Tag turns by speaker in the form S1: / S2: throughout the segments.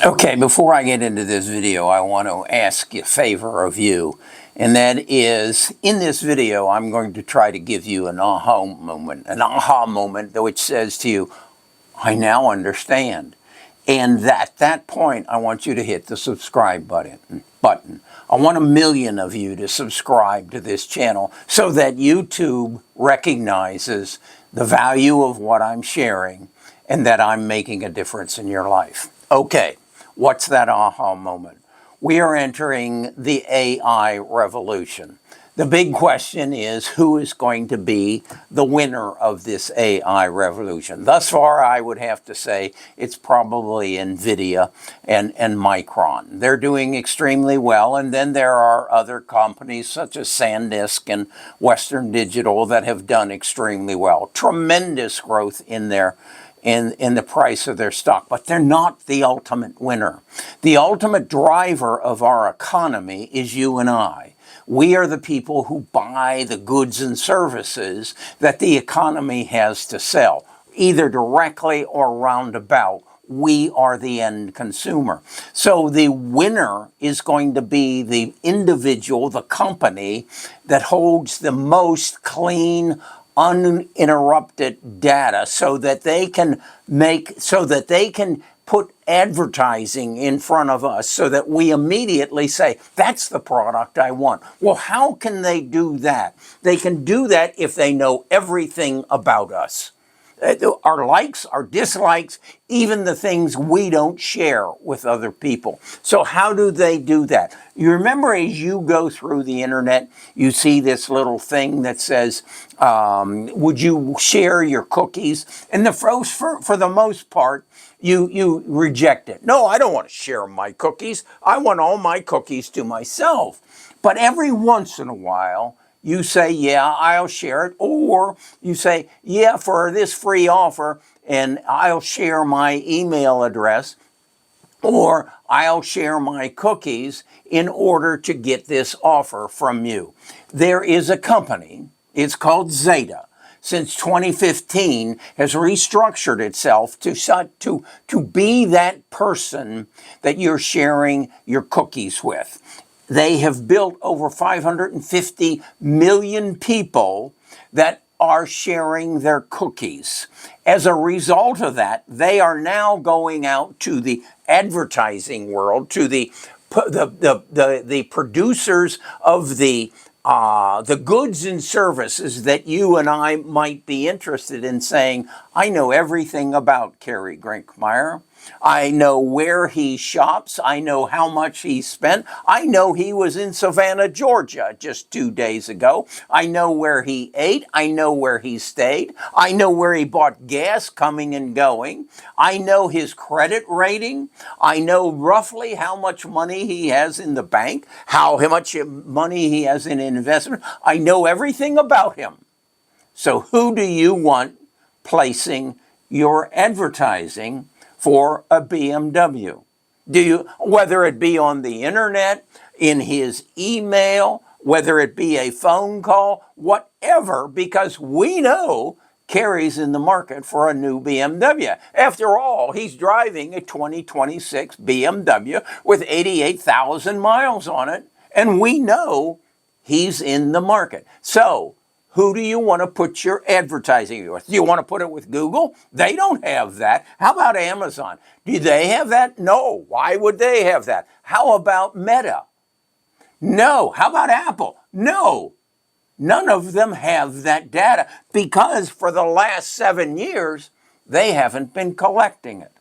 S1: Okay, before I get into this video, I want to ask a favor of you, and that is, in this video, I'm going to try to give you an aha moment which says to you, I now understand. And at that point, I want you to hit the subscribe button. I want 1 million of you to subscribe to this channel so that YouTube recognizes the value of what I'm sharing and that I'm making a difference in your life. Okay, what's that aha moment? We are entering the AI revolution. The big question is, who is going to be the winner of this AI revolution? Thus far, I would have to say it's probably NVIDIA and Micron. They're doing extremely well, and then there are other companies such as SanDisk and Western Digital that have done extremely well. Tremendous growth in the price of their stock, but they're not the ultimate winner. The ultimate driver of our economy is you and I. We are the people who buy the goods and services that the economy has to sell, either directly or roundabout. We are the end consumer. So the winner is going to be the individual, the company that holds the most clean, uninterrupted data so that they can put advertising in front of us so that we immediately say, that's the product I want. Well, how can they do that? They can do that if they know everything about us. Our likes, our dislikes, even the things we don't share with other people. So how do they do that? You remember, as you go through the internet, you see this little thing that says, would you share your cookies? And for the most part, you reject it. No, I don't want to share my cookies. I want all my cookies to myself. But every once in a while, you say, yeah, I'll share it. Or you say, yeah, for this free offer, and I'll share my email address, or I'll share my cookies in order to get this offer from you. There is a company, it's called ZETA, since 2015 has restructured itself to be that person that you're sharing your cookies with. They have built over 550 million people that are sharing their cookies. As a result of that, they are now going out to the advertising world, to the producers of the goods and services that you and I might be interested in, saying, I know everything about Kerry Grinkmeyer. I know where he shops. I know how much he spent. I know he was in Savannah, Georgia just 2 days ago. I know where he ate. I know where he stayed. I know where he bought gas coming and going. I know his credit rating. I know roughly how much money he has in the bank, how much money he has in investment. I know everything about him. So who do you want placing your advertising for a BMW? Do you, whether it be on the internet, in his email, whether it be a phone call, whatever, because we know Kerry's in the market for a new BMW. After all, he's driving a 2026 BMW with 88,000 miles on it, and we know he's in the market. So who do you want to put your advertising with? Do you want to put it with Google? They don't have that. How about Amazon? Do they have that? No. Why would they have that? How about Meta? No. How about Apple? No. None of them have that data because for the last 7 years, they haven't been collecting it.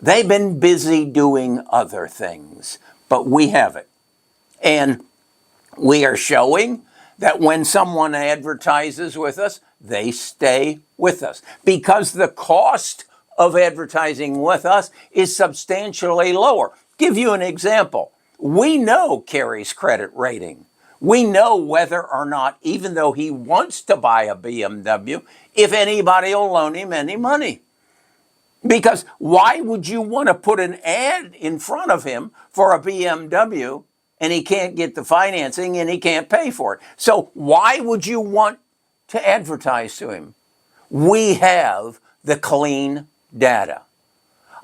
S1: They've been busy doing other things, but we have it. And we are showing that when someone advertises with us, they stay with us because the cost of advertising with us is substantially lower. Give you an example. We know Kerry's credit rating. We know whether or not, even though he wants to buy a BMW, if anybody will loan him any money. Because why would you want to put an ad in front of him for a BMW and he can't get the financing and he can't pay for it? So why would you want to advertise to him? We have the clean data.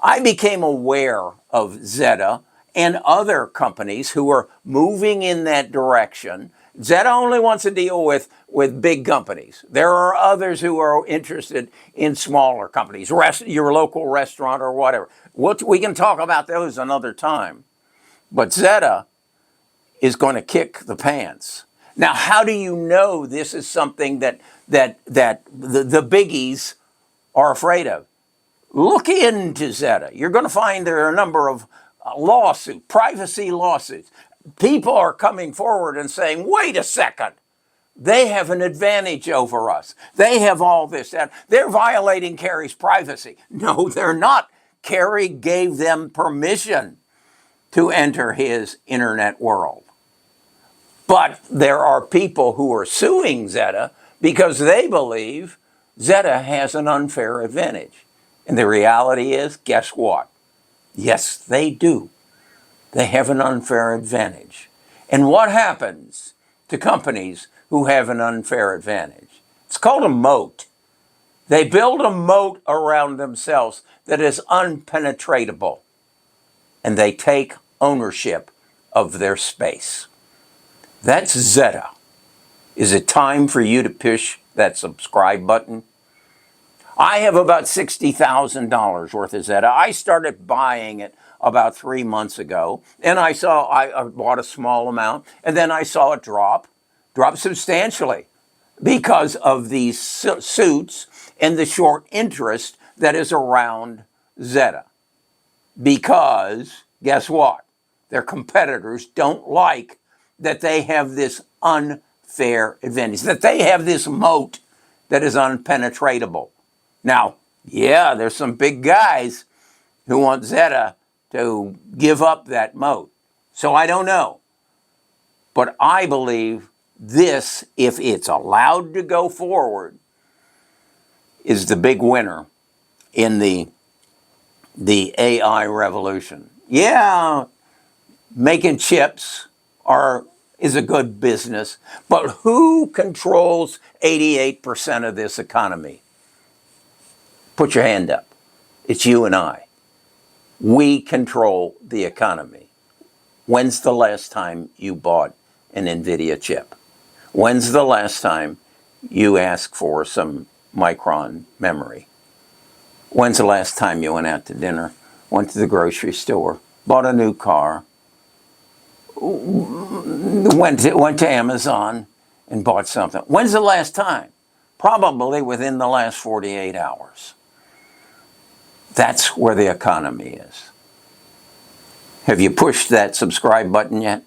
S1: I became aware of ZETA and other companies who are moving in that direction. ZETA only wants to deal with big companies. There are others who are interested in smaller companies, your local restaurant or whatever. We can talk about those another time. But ZETA is going to kick the pants. Now, how do you know this is something that the biggies are afraid of? Look into ZETA. You're going to find there are a number of privacy lawsuits. People are coming forward and saying, wait a second, they have an advantage over us. They have all this. They're violating Kerry's privacy. No, they're not. Kerry gave them permission to enter his internet world. But there are people who are suing ZETA because they believe ZETA has an unfair advantage. And the reality is, guess what? Yes, they do. They have an unfair advantage. And what happens to companies who have an unfair advantage? It's called a moat. They build a moat around themselves that is unpenetratable. And they take ownership of their space. That's ZETA. Is it time for you to push that subscribe button? I have about $60,000 worth of ZETA. I started buying it about 3 months ago, and I bought a small amount, and then I saw it drop substantially because of these suits and the short interest that is around ZETA. Because, guess what? Their competitors don't like that they have this unfair advantage, that they have this moat that is unpenetratable. Now, yeah, there's some big guys who want ZETA to give up that moat. So I don't know. But I believe this, if it's allowed to go forward, is the big winner in the AI revolution. Yeah, making chips is a good business, but who controls 88% of this economy? Put your hand up. It's you and I. We control the economy. When's the last time you bought an NVIDIA chip? When's the last time you asked for some Micron memory? When's the last time you went out to dinner, went to the grocery store, bought a new car, went to Amazon and bought something? When's the last time? Probably within the last 48 hours. That's where the economy is. Have you pushed that subscribe button yet?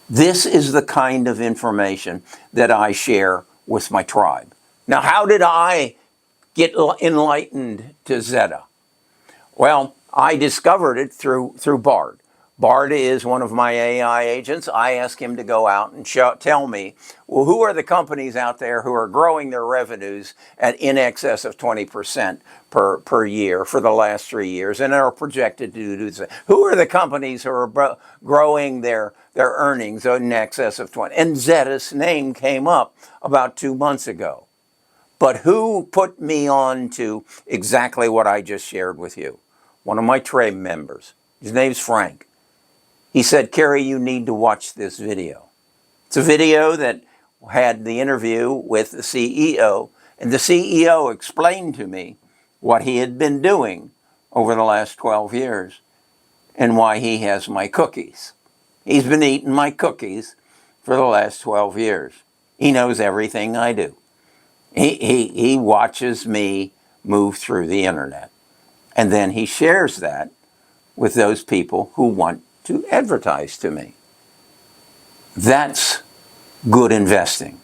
S1: This is the kind of information that I share with my tribe. Now, how did I get enlightened to ZETA? Well, I discovered it through Bard. Bard is one of my AI agents. I ask him to go out and tell me, well, who are the companies out there who are growing their revenues at in excess of 20% per year for the last 3 years and are projected to do so? Who are the companies who are growing their earnings in excess of 20%? And ZETA's name came up about 2 months ago. But who put me on to exactly what I just shared with you? One of my tribe members. His name's Frank. He said, Kerry, you need to watch this video. It's a video that had the interview with the CEO, and the CEO explained to me what he had been doing over the last 12 years and why he has my cookies. He's been eating my cookies for the last 12 years. He knows everything I do. He watches me move through the internet, and then he shares that with those people who want to advertise to me. That's good investing.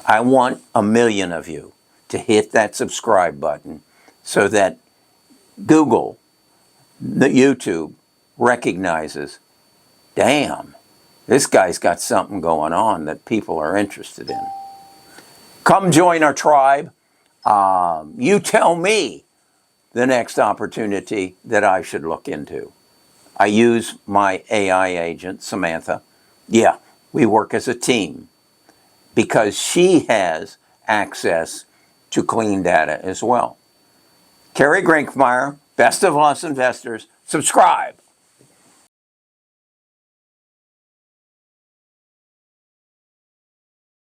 S1: I want 1 million of you to hit that subscribe button so that Google, the YouTube, recognizes, damn, this guy's got something going on that people are interested in. Come join our tribe. You tell me the next opportunity that I should look into. I use my AI agent, Samantha. Yeah, we work as a team because she has access to clean data as well. Kerry Grinkmeyer, Best of us investors, subscribe.